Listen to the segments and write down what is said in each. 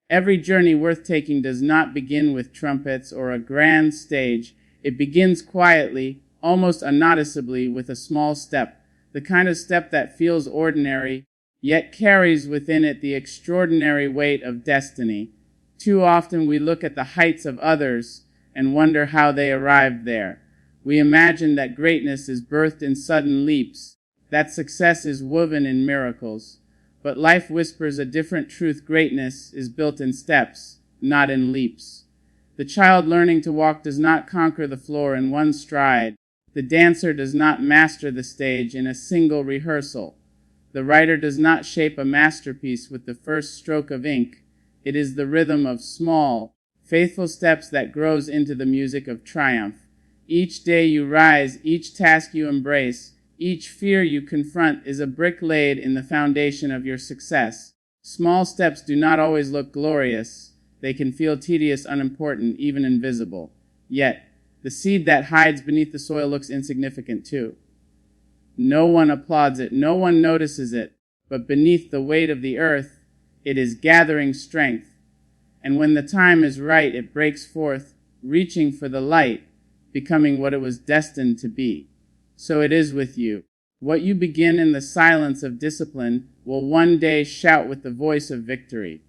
Every journey worth taking does not begin with trumpets or a grand stage. It begins quietly, almost unnoticeably, with a small step, the kind of step that feels ordinary, yet carries within it the extraordinary weight of destiny. Too often we look at the heights of others and wonder how they arrived there. We imagine that greatness is birthed in sudden leaps, that success is woven in miracles. But life whispers a different truth. Greatness is built in steps, not in leaps. The child learning to walk does not conquer the floor in one stride. The dancer does not master the stage in a single rehearsal. The writer does not shape a masterpiece with the first stroke of ink. It is the rhythm of small, faithful steps that grows into the music of triumph. Each day you rise, each task you embrace, each fear you confront is a brick laid in the foundation of your success. Small steps do not always look glorious. They can feel tedious, unimportant, even invisible. Yet, the seed that hides beneath the soil looks insignificant too. No one applauds it, no one notices it, but beneath the weight of the earth, it is gathering strength. And when the time is right, it breaks forth, reaching for the light, becoming what it was destined to be. So it is with you. What you begin in the silence of discipline will one day shout with the voice of victory.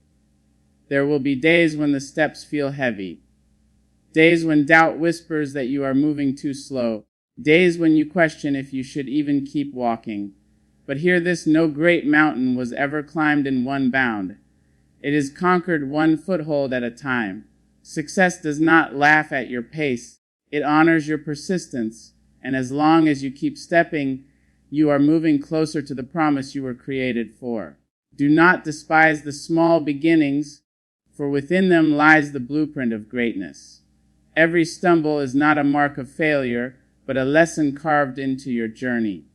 There will be days when the steps feel heavy, days when doubt whispers that you are moving too slow, days when you question if you should even keep walking. But hear this: no great mountain was ever climbed in one bound. It is conquered one foothold at a time. Success does not laugh at your pace. It honors your persistence. And as long as you keep stepping, you are moving closer to the promise you were created for. Do not despise the small beginnings, for within them lies the blueprint of greatness. Every stumble is not a mark of failure, but a lesson carved into your journey.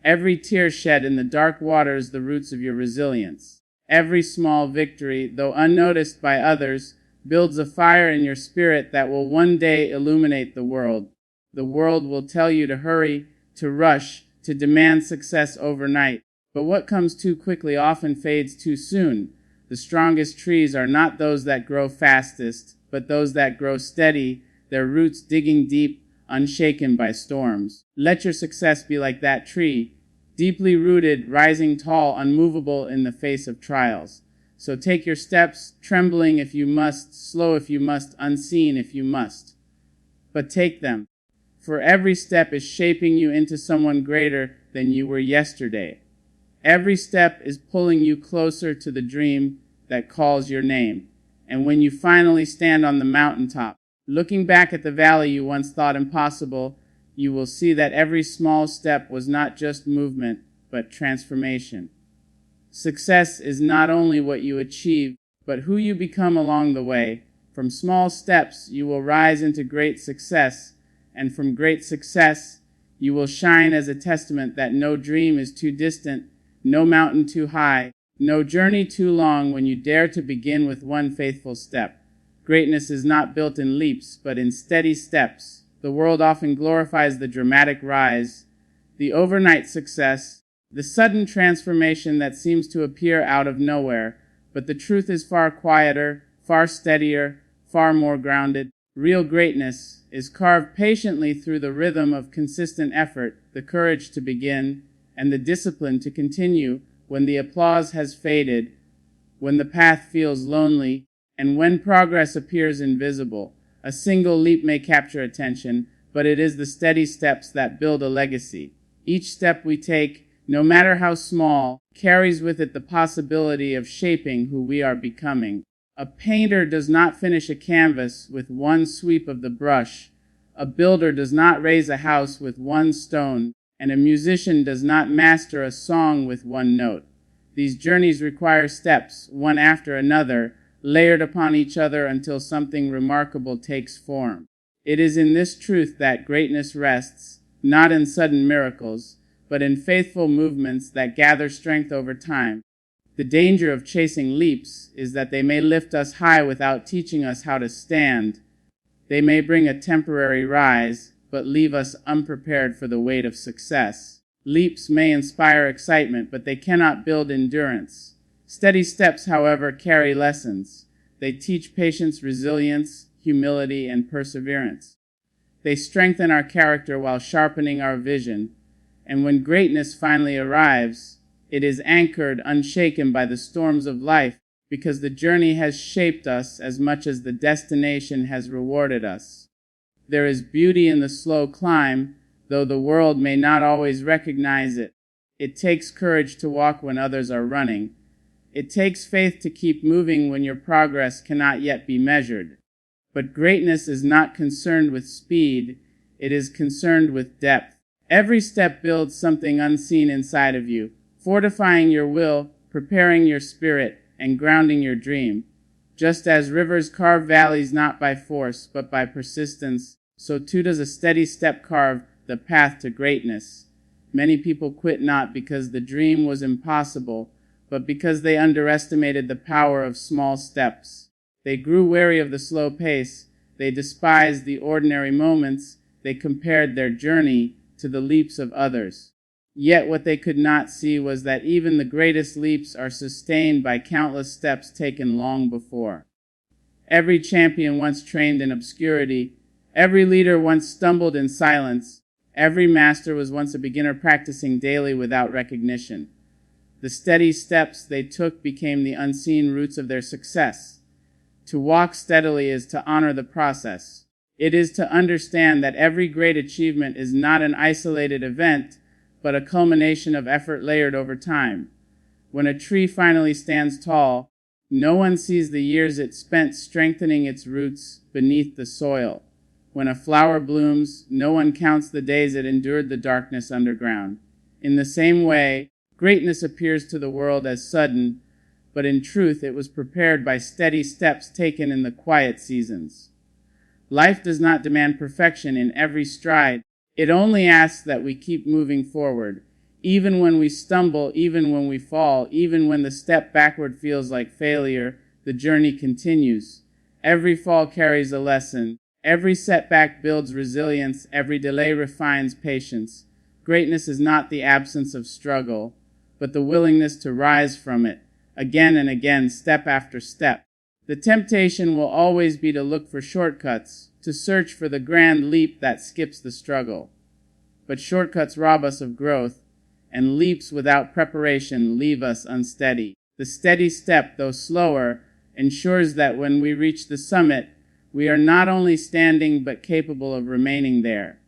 Every tear shed in the dark waters the roots of your resilience. Every small victory, though unnoticed by others, builds a fire in your spirit that will one day illuminate the world. The world will tell you to hurry, to rush, to demand success overnight. But what comes too quickly often fades too soon. The strongest trees are not those that grow fastest, but those that grow steady, their roots digging deep, unshaken by storms. Let your success be like that tree, deeply rooted, rising tall, unmovable in the face of trials. So take your steps, trembling if you must, slow if you must, unseen if you must. But take them. For every step is shaping you into someone greater than you were yesterday. Every step is pulling you closer to the dream that calls your name. And when you finally stand on the mountaintop, looking back at the valley you once thought impossible, you will see that every small step was not just movement, but transformation. Success is not only what you achieve, but who you become along the way. From small steps, you will rise into great success. And from great success, you will shine as a testament that no dream is too distant, no mountain too high, no journey too long when you dare to begin with one faithful step. Greatness is not built in leaps, but in steady steps. The world often glorifies the dramatic rise, the overnight success, the sudden transformation that seems to appear out of nowhere. But the truth is far quieter, far steadier, far more grounded. Real greatness is carved patiently through the rhythm of consistent effort, the courage to begin, and the discipline to continue when the applause has faded, when the path feels lonely, and when progress appears invisible. A single leap may capture attention, but it is the steady steps that build a legacy. Each step we take, no matter how small, carries with it the possibility of shaping who we are becoming. A painter does not finish a canvas with one sweep of the brush. A builder does not raise a house with one stone, and a musician does not master a song with one note. These journeys require steps, one after another, layered upon each other until something remarkable takes form. It is in this truth that greatness rests, not in sudden miracles, but in faithful movements that gather strength over time. The danger of chasing leaps is that they may lift us high without teaching us how to stand. They may bring a temporary rise, but leave us unprepared for the weight of success. Leaps may inspire excitement, but they cannot build endurance. Steady steps, however, carry lessons. They teach patience, resilience, humility, and perseverance. They strengthen our character while sharpening our vision. And when greatness finally arrives, it is anchored, unshaken by the storms of life, because the journey has shaped us as much as the destination has rewarded us. There is beauty in the slow climb, though the world may not always recognize it. It takes courage to walk when others are running. It takes faith to keep moving when your progress cannot yet be measured. But greatness is not concerned with speed, it is concerned with depth. Every step builds something unseen inside of you, fortifying your will, preparing your spirit, and grounding your dream. Just as rivers carve valleys not by force, but by persistence, so too does a steady step carve the path to greatness. Many people quit not because the dream was impossible, but because they underestimated the power of small steps. They grew weary of the slow pace, they despised the ordinary moments, they compared their journey to the leaps of others. Yet what they could not see was that even the greatest leaps are sustained by countless steps taken long before. Every champion once trained in obscurity, every leader once stumbled in silence, every master was once a beginner practicing daily without recognition. The steady steps they took became the unseen roots of their success. To walk steadily is to honor the process. It is to understand that every great achievement is not an isolated event, but a culmination of effort layered over time. When a tree finally stands tall, no one sees the years it spent strengthening its roots beneath the soil. When a flower blooms, no one counts the days it endured the darkness underground. In the same way, greatness appears to the world as sudden, but in truth it was prepared by steady steps taken in the quiet seasons. Life does not demand perfection in every stride. It only asks that we keep moving forward. Even when we stumble, even when we fall, even when the step backward feels like failure, the journey continues. Every fall carries a lesson. Every setback builds resilience. Every delay refines patience. Greatness is not the absence of struggle, but the willingness to rise from it, again and again, step after step. The temptation will always be to look for shortcuts, to search for the grand leap that skips the struggle. But shortcuts rob us of growth, and leaps without preparation leave us unsteady. The steady step, though slower, ensures that when we reach the summit, we are not only standing but capable of remaining there.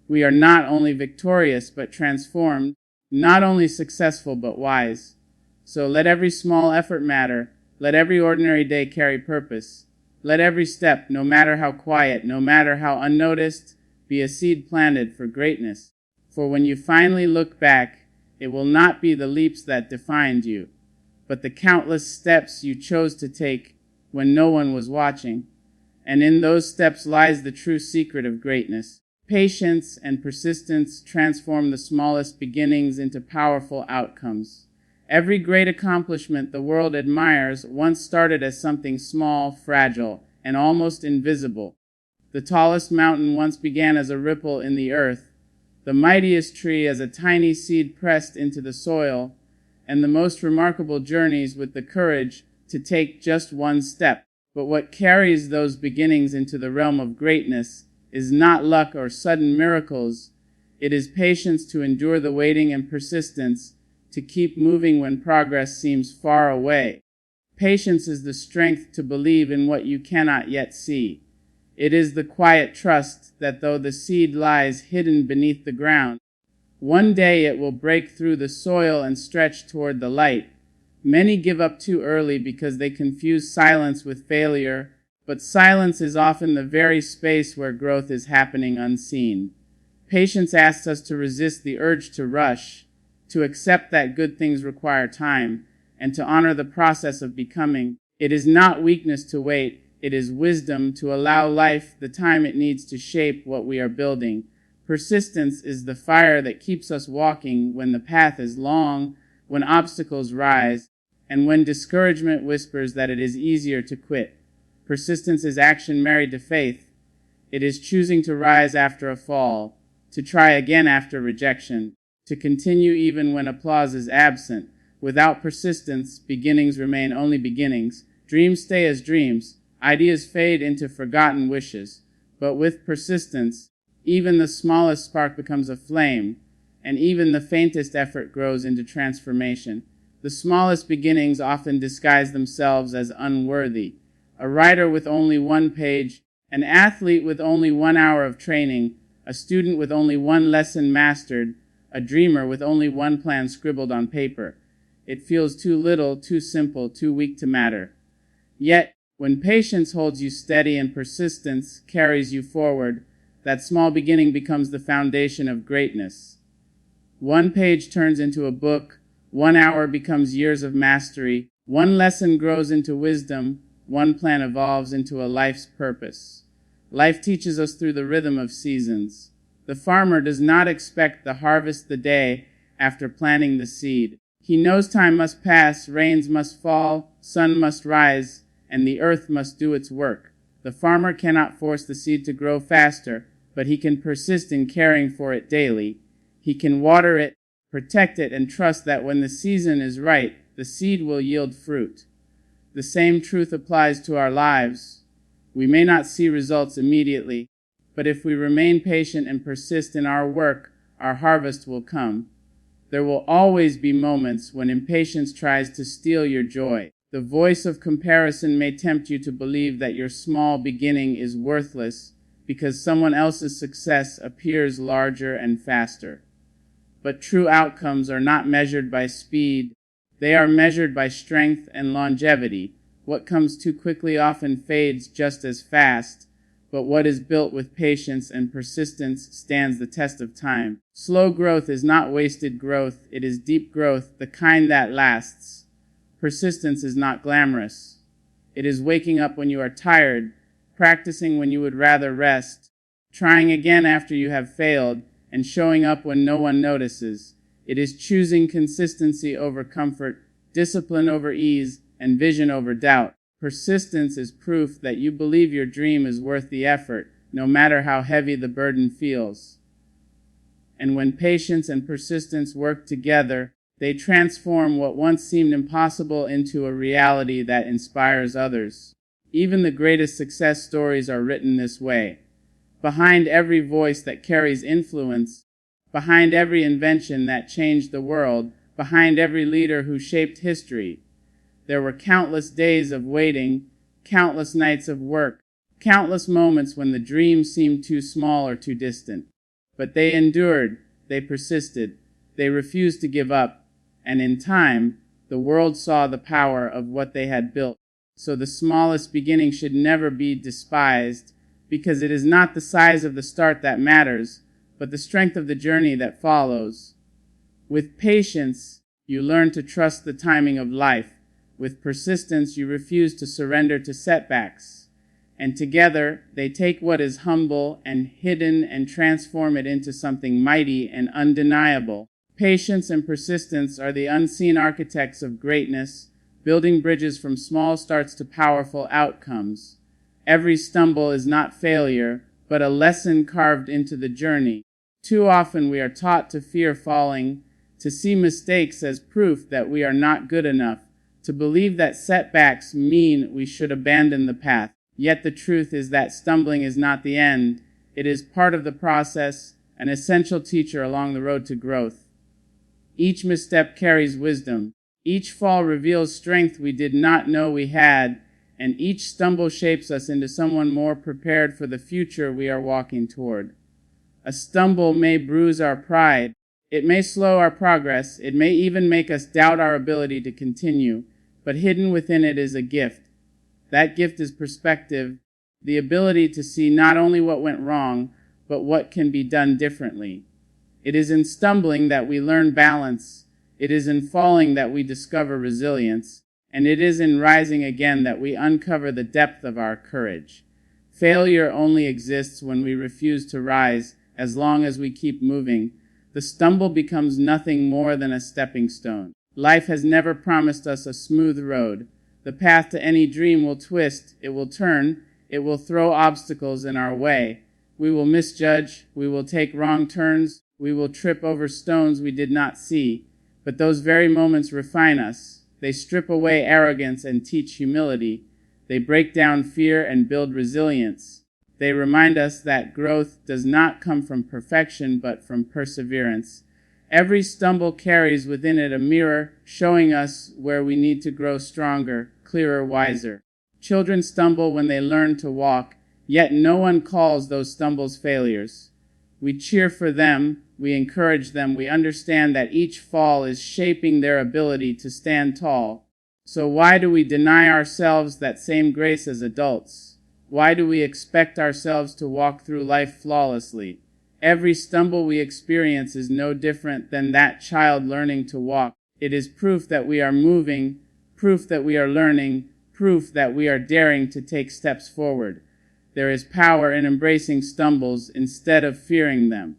We are not only victorious but transformed, not only successful but wise. So let every small effort matter. Let every ordinary day carry purpose. Let every step, no matter how quiet, no matter how unnoticed, be a seed planted for greatness. For when you finally look back, it will not be the leaps that defined you, but the countless steps you chose to take when no one was watching. And in those steps lies the true secret of greatness. Patience and persistence transform the smallest beginnings into powerful outcomes. Every great accomplishment the world admires once started as something small, fragile, and almost invisible. The tallest mountain once began as a ripple in the earth, the mightiest tree as a tiny seed pressed into the soil, and the most remarkable journeys with the courage to take just one step. But what carries those beginnings into the realm of greatness is not luck or sudden miracles. It is patience to endure the waiting and persistence to keep moving when progress seems far away. Patience is the strength to believe in what you cannot yet see. It is the quiet trust that though the seed lies hidden beneath the ground, one day it will break through the soil and stretch toward the light. Many give up too early because they confuse silence with failure, but silence is often the very space where growth is happening unseen. Patience asks us to resist the urge to rush, to accept that good things require time, and to honor the process of becoming. It is not weakness to wait, it is wisdom to allow life the time it needs to shape what we are building. Persistence is the fire that keeps us walking when the path is long, when obstacles rise, and when discouragement whispers that it is easier to quit. Persistence is action married to faith. It is choosing to rise after a fall, to try again after rejection, to continue even when applause is absent. Without persistence, beginnings remain only beginnings. Dreams stay as dreams, Ideas fade into forgotten wishes, but with persistence, even the smallest spark becomes a flame, and even the faintest effort grows into transformation. The smallest beginnings often disguise themselves as unworthy. A writer with only one page, an athlete with only 1 hour of training, a student with only one lesson mastered, a dreamer with only one plan scribbled on paper. It feels too little, too simple, too weak to matter. Yet, when patience holds you steady and persistence carries you forward, that small beginning becomes the foundation of greatness. One page turns into a book, 1 hour becomes years of mastery, one lesson grows into wisdom, one plan evolves into a life's purpose. Life teaches us through the rhythm of seasons. The farmer does not expect the harvest the day after planting the seed. He knows time must pass, rains must fall, sun must rise, and the earth must do its work. The farmer cannot force the seed to grow faster, but he can persist in caring for it daily. He can water it, protect it, and trust that when the season is right, the seed will yield fruit. The same truth applies to our lives. We may not see results immediately, but if we remain patient and persist in our work, our harvest will come. There will always be moments when impatience tries to steal your joy. The voice of comparison may tempt you to believe that your small beginning is worthless because someone else's success appears larger and faster. But true outcomes are not measured by speed. They are measured by strength and longevity. What comes too quickly often fades just as fast, but what is built with patience and persistence stands the test of time. Slow growth is not wasted growth, it is deep growth, the kind that lasts. Persistence is not glamorous. It is waking up when you are tired, practicing when you would rather rest, trying again after you have failed, and showing up when no one notices. It is choosing consistency over comfort, discipline over ease, and vision over doubt. Persistence is proof that you believe your dream is worth the effort, no matter how heavy the burden feels. And when patience and persistence work together, they transform what once seemed impossible into a reality that inspires others. Even the greatest success stories are written this way. Behind every voice that carries influence, behind every invention that changed the world, behind every leader who shaped history, there were countless days of waiting, countless nights of work, countless moments when the dream seemed too small or too distant. But they endured, they persisted, they refused to give up, and in time, the world saw the power of what they had built. So the smallest beginning should never be despised, because it is not the size of the start that matters, but the strength of the journey that follows. With patience, you learn to trust the timing of life. With persistence, you refuse to surrender to setbacks. And together, they take what is humble and hidden and transform it into something mighty and undeniable. Patience and persistence are the unseen architects of greatness, building bridges from small starts to powerful outcomes. Every stumble is not failure, but a lesson carved into the journey. Too often we are taught to fear falling, to see mistakes as proof that we are not good enough, to believe that setbacks mean we should abandon the path. Yet the truth is that stumbling is not the end. It is part of the process, an essential teacher along the road to growth. Each misstep carries wisdom. Each fall reveals strength we did not know we had, and each stumble shapes us into someone more prepared for the future we are walking toward. A stumble may bruise our pride. It may slow our progress. It may even make us doubt our ability to continue, but hidden within it is a gift. That gift is perspective, the ability to see not only what went wrong, but what can be done differently. It is in stumbling that we learn balance. It is in falling that we discover resilience. And it is in rising again that we uncover the depth of our courage. Failure only exists when we refuse to rise. As long as we keep moving, the stumble becomes nothing more than a stepping stone. Life has never promised us a smooth road. The path to any dream will twist, it will turn, it will throw obstacles in our way. We will misjudge, we will take wrong turns, we will trip over stones we did not see. But those very moments refine us. They strip away arrogance and teach humility. They break down fear and build resilience. They remind us that growth does not come from perfection but from perseverance. Every stumble carries within it a mirror showing us where we need to grow stronger, clearer, wiser. Children stumble when they learn to walk, yet no one calls those stumbles failures. We cheer for them, we encourage them, we understand that each fall is shaping their ability to stand tall. So why do we deny ourselves that same grace as adults? Why do we expect ourselves to walk through life flawlessly? Every stumble we experience is no different than that child learning to walk. It is proof that we are moving, proof that we are learning, proof that we are daring to take steps forward. There is power in embracing stumbles instead of fearing them.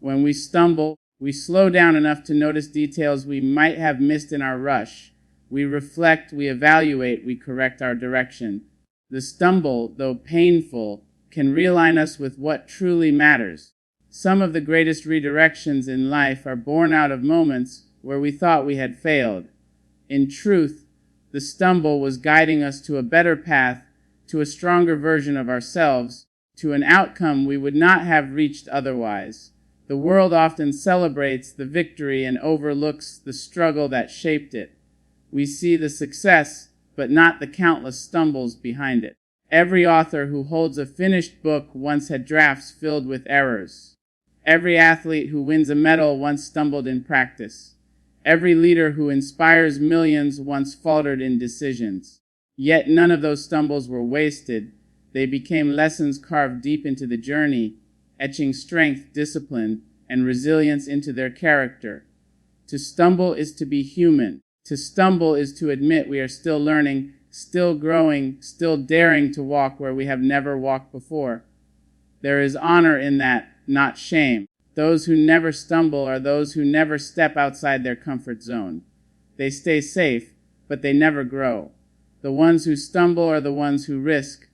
When we stumble, we slow down enough to notice details we might have missed in our rush. We reflect, we evaluate, we correct our direction. The stumble, though painful, can realign us with what truly matters. Some of the greatest redirections in life are born out of moments where we thought we had failed. In truth, the stumble was guiding us to a better path, to a stronger version of ourselves, to an outcome we would not have reached otherwise. The world often celebrates the victory and overlooks the struggle that shaped it. We see the success, but not the countless stumbles behind it. Every author who holds a finished book once had drafts filled with errors. Every athlete who wins a medal once stumbled in practice. Every leader who inspires millions once faltered in decisions. Yet none of those stumbles were wasted. They became lessons carved deep into the journey, etching strength, discipline, and resilience into their character. To stumble is to be human. To stumble is to admit we are still learning, still growing, still daring to walk where we have never walked before. There is honor in that, not shame. Those who never stumble are those who never step outside their comfort zone. They stay safe, but they never grow. The ones who stumble are the ones who risk,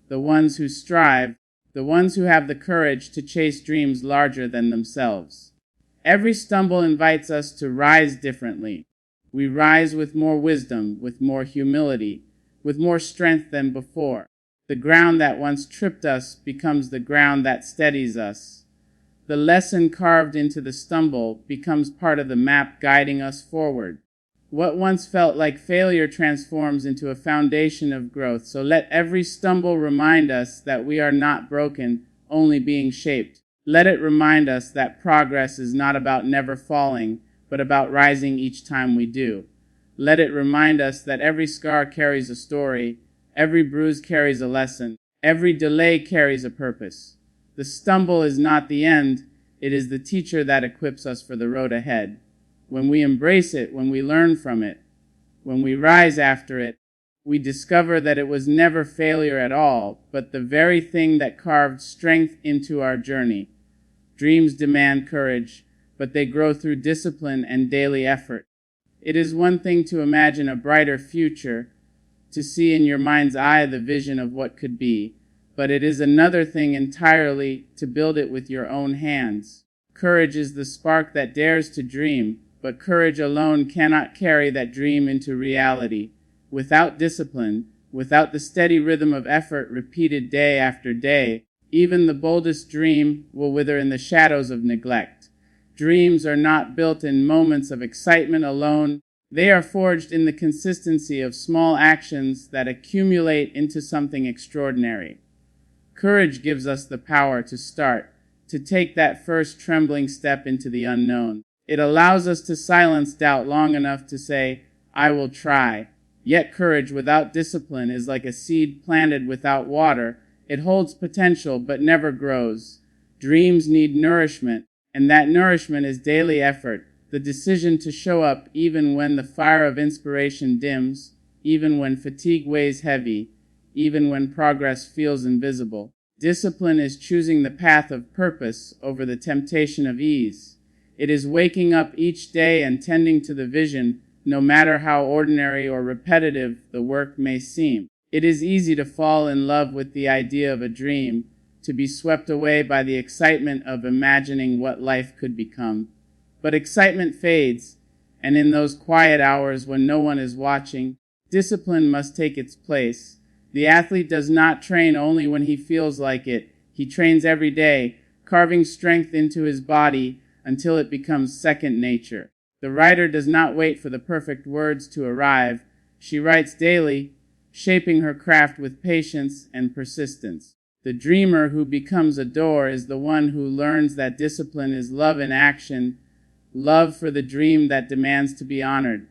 the ones who strive, the ones who have the courage to chase dreams larger than themselves. Every stumble invites us to rise differently. We rise with more wisdom, with more humility, with more strength than before. The ground that once tripped us becomes the ground that steadies us. The lesson carved into the stumble becomes part of the map guiding us forward. What once felt like failure transforms into a foundation of growth. So let every stumble remind us that we are not broken, only being shaped. Let it remind us that progress is not about never falling, but about rising each time we do. Let it remind us that every scar carries a story, every bruise carries a lesson, every delay carries a purpose. The stumble is not the end, it is the teacher that equips us for the road ahead. When we embrace it, when we learn from it, when we rise after it, we discover that it was never failure at all, but the very thing that carved strength into our journey. Dreams demand courage, but they grow through discipline and daily effort. It is one thing to imagine a brighter future, to see in your mind's eye the vision of what could be, but it is another thing entirely to build it with your own hands. Courage is the spark that dares to dream, but courage alone cannot carry that dream into reality. Without discipline, without the steady rhythm of effort repeated day after day, even the boldest dream will wither in the shadows of neglect. Dreams are not built in moments of excitement alone. They are forged in the consistency of small actions that accumulate into something extraordinary. Courage gives us the power to start, to take that first trembling step into the unknown. It allows us to silence doubt long enough to say, I will try. Yet courage without discipline is like a seed planted without water. It holds potential but never grows. Dreams need nourishment, and that nourishment is daily effort, the decision to show up even when the fire of inspiration dims, even when fatigue weighs heavy, even when progress feels invisible. Discipline is choosing the path of purpose over the temptation of ease. It is waking up each day and tending to the vision, no matter how ordinary or repetitive the work may seem. It is easy to fall in love with the idea of a dream, to be swept away by the excitement of imagining what life could become. But excitement fades, and in those quiet hours when no one is watching, discipline must take its place. The athlete does not train only when he feels like it. He trains every day, carving strength into his body until it becomes second nature. The writer does not wait for the perfect words to arrive. She writes daily, shaping her craft with patience and persistence. The dreamer who becomes a doer is the one who learns that discipline is love in action, love for the dream that demands to be honored.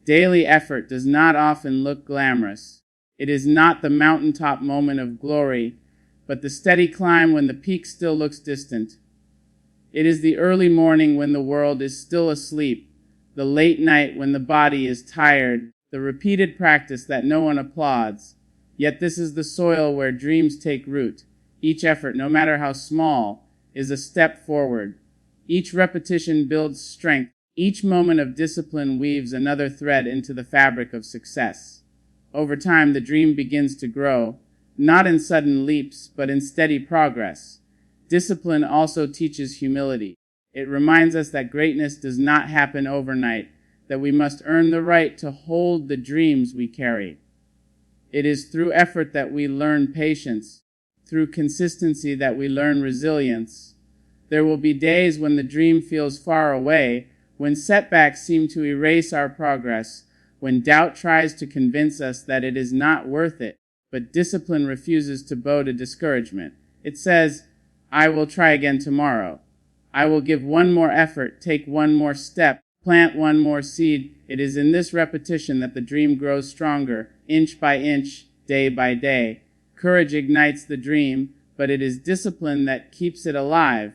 Daily effort does not often look glamorous. It is not the mountaintop moment of glory, but the steady climb when the peak still looks distant. It is the early morning when the world is still asleep, the late night when the body is tired, the repeated practice that no one applauds. Yet this is the soil where dreams take root. Each effort, no matter how small, is a step forward. Each repetition builds strength. Each moment of discipline weaves another thread into the fabric of success. Over time, the dream begins to grow, not in sudden leaps, but in steady progress. Discipline also teaches humility. It reminds us that greatness does not happen overnight, that we must earn the right to hold the dreams we carry. It is through effort that we learn patience, through consistency that we learn resilience. There will be days when the dream feels far away, when setbacks seem to erase our progress, when doubt tries to convince us that it is not worth it, but discipline refuses to bow to discouragement. It says, I will try again tomorrow. I will give one more effort, take one more step, plant one more seed. It is in this repetition that the dream grows stronger, inch by inch, day by day. Courage ignites the dream, but it is discipline that keeps it alive.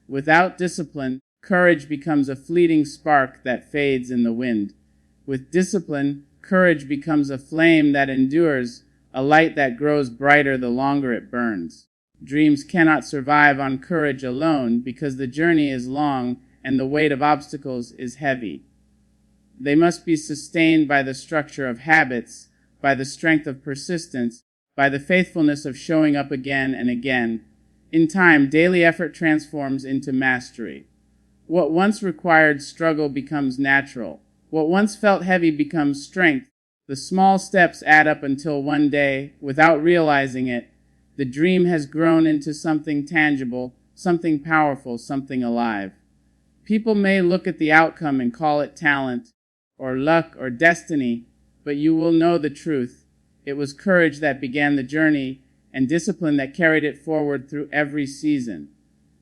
Without discipline, courage becomes a fleeting spark that fades in the wind. With discipline, courage becomes a flame that endures, a light that grows brighter the longer it burns. Dreams cannot survive on courage alone because the journey is long and the weight of obstacles is heavy. They must be sustained by the structure of habits, by the strength of persistence, by the faithfulness of showing up again and again. In time, daily effort transforms into mastery. What once required struggle becomes natural. What once felt heavy becomes strength. The small steps add up until one day, without realizing it, the dream has grown into something tangible, something powerful, something alive. People may look at the outcome and call it talent, or luck, or destiny, but you will know the truth. It was courage that began the journey, and discipline that carried it forward through every season.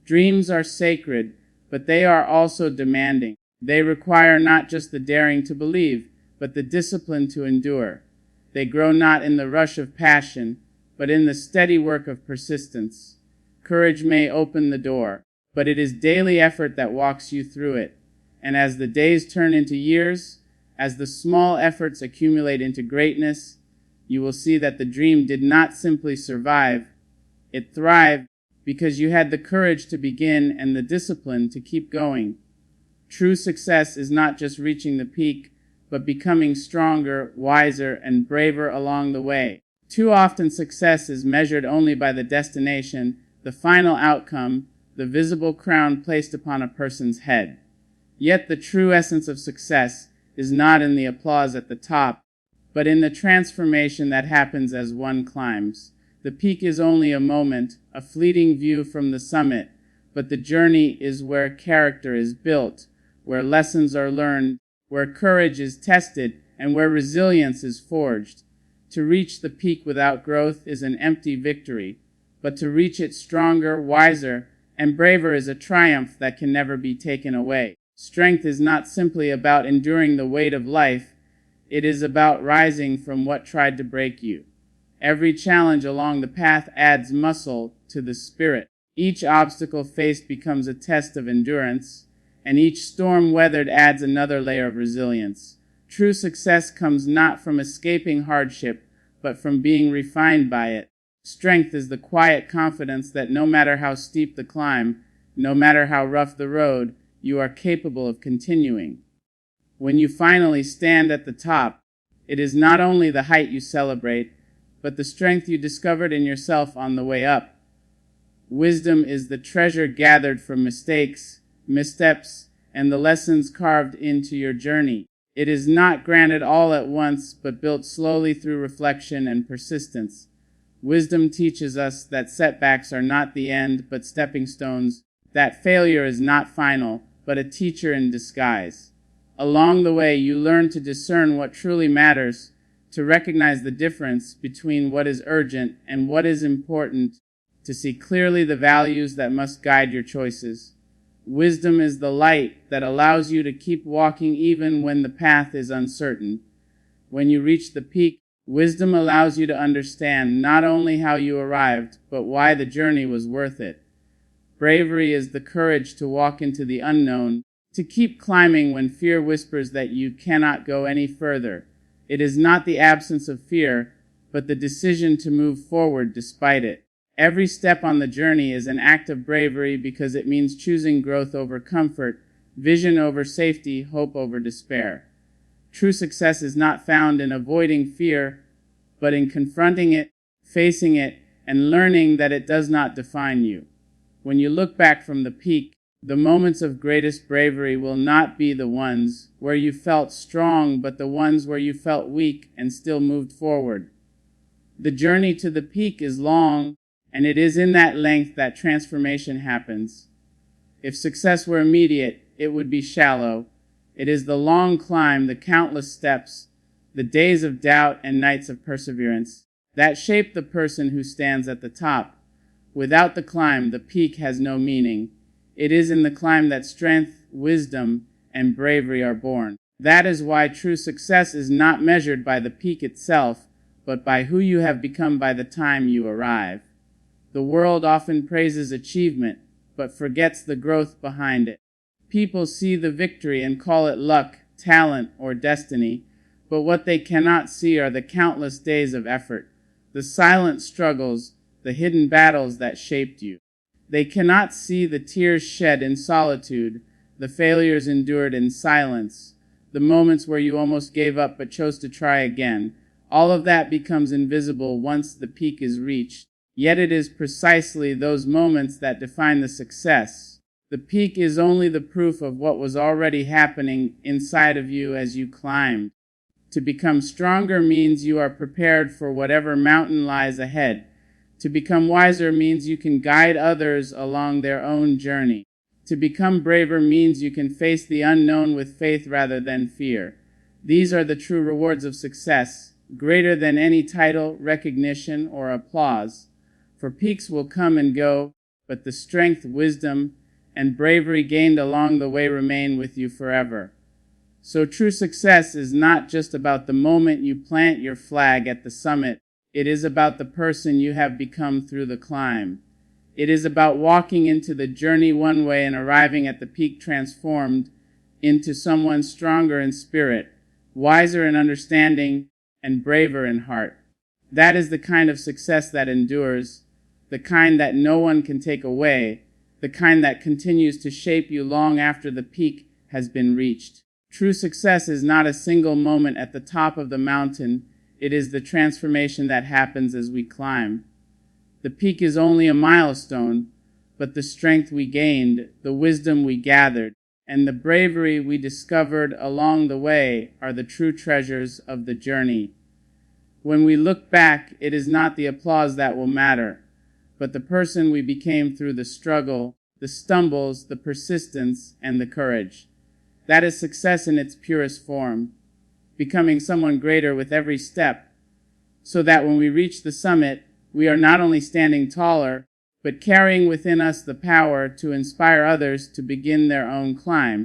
Dreams are sacred, but they are also demanding. They require not just the daring to believe, but the discipline to endure. They grow not in the rush of passion, but in the steady work of persistence. Courage may open the door, but it is daily effort that walks you through it. And as the days turn into years, as the small efforts accumulate into greatness, you will see that the dream did not simply survive, it thrived because you had the courage to begin and the discipline to keep going. True success is not just reaching the peak, but becoming stronger, wiser, and braver along the way. Too often success is measured only by the destination, the final outcome, the visible crown placed upon a person's head. Yet the true essence of success is not in the applause at the top, but in the transformation that happens as one climbs. The peak is only a moment, a fleeting view from the summit, but the journey is where character is built, where lessons are learned, where courage is tested, and where resilience is forged. To reach the peak without growth is an empty victory, but to reach it stronger, wiser, and braver is a triumph that can never be taken away. Strength is not simply about enduring the weight of life, it is about rising from what tried to break you. Every challenge along the path adds muscle to the spirit. Each obstacle faced becomes a test of endurance, and each storm weathered adds another layer of resilience. True success comes not from escaping hardship, but from being refined by it. Strength is the quiet confidence that no matter how steep the climb, no matter how rough the road, you are capable of continuing. When you finally stand at the top, it is not only the height you celebrate, but the strength you discovered in yourself on the way up. Wisdom is the treasure gathered from mistakes, missteps, and the lessons carved into your journey. It is not granted all at once, but built slowly through reflection and persistence. Wisdom teaches us that setbacks are not the end, but stepping stones, that failure is not final, but a teacher in disguise. Along the way, you learn to discern what truly matters, to recognize the difference between what is urgent and what is important, to see clearly the values that must guide your choices. Wisdom is the light that allows you to keep walking even when the path is uncertain. When you reach the peak, wisdom allows you to understand not only how you arrived, but why the journey was worth it. Bravery is the courage to walk into the unknown, to keep climbing when fear whispers that you cannot go any further. It is not the absence of fear, but the decision to move forward despite it. Every step on the journey is an act of bravery because it means choosing growth over comfort, vision over safety, hope over despair. True success is not found in avoiding fear, but in confronting it, facing it, and learning that it does not define you. When you look back from the peak, the moments of greatest bravery will not be the ones where you felt strong, but the ones where you felt weak and still moved forward. The journey to the peak is long, and it is in that length that transformation happens. If success were immediate, it would be shallow. It is the long climb, the countless steps, the days of doubt and nights of perseverance that shape the person who stands at the top. Without the climb, the peak has no meaning. It is in the climb that strength, wisdom, and bravery are born. That is why true success is not measured by the peak itself, but by who you have become by the time you arrive. The world often praises achievement, but forgets the growth behind it. People see the victory and call it luck, talent, or destiny, but what they cannot see are the countless days of effort, the silent struggles, the hidden battles that shaped you. They cannot see the tears shed in solitude, the failures endured in silence, the moments where you almost gave up but chose to try again. All of that becomes invisible once the peak is reached. Yet it is precisely those moments that define the success. The peak is only the proof of what was already happening inside of you as you climbed. To become stronger means you are prepared for whatever mountain lies ahead. To become wiser means you can guide others along their own journey. To become braver means you can face the unknown with faith rather than fear. These are the true rewards of success, greater than any title, recognition, or applause. For peaks will come and go, but the strength, wisdom, and bravery gained along the way remain with you forever. So true success is not just about the moment you plant your flag at the summit. It is about the person you have become through the climb. It is about walking into the journey one way and arriving at the peak transformed into someone stronger in spirit, wiser in understanding, and braver in heart. That is the kind of success that endures, the kind that no one can take away, the kind that continues to shape you long after the peak has been reached. True success is not a single moment at the top of the mountain. It is the transformation that happens as we climb. The peak is only a milestone, but the strength we gained, the wisdom we gathered, and the bravery we discovered along the way are the true treasures of the journey. When we look back, it is not the applause that will matter, but the person we became through the struggle, the stumbles, the persistence, and the courage. That is success in its purest form, becoming someone greater with every step, so that when we reach the summit, we are not only standing taller, but carrying within us the power to inspire others to begin their own climb.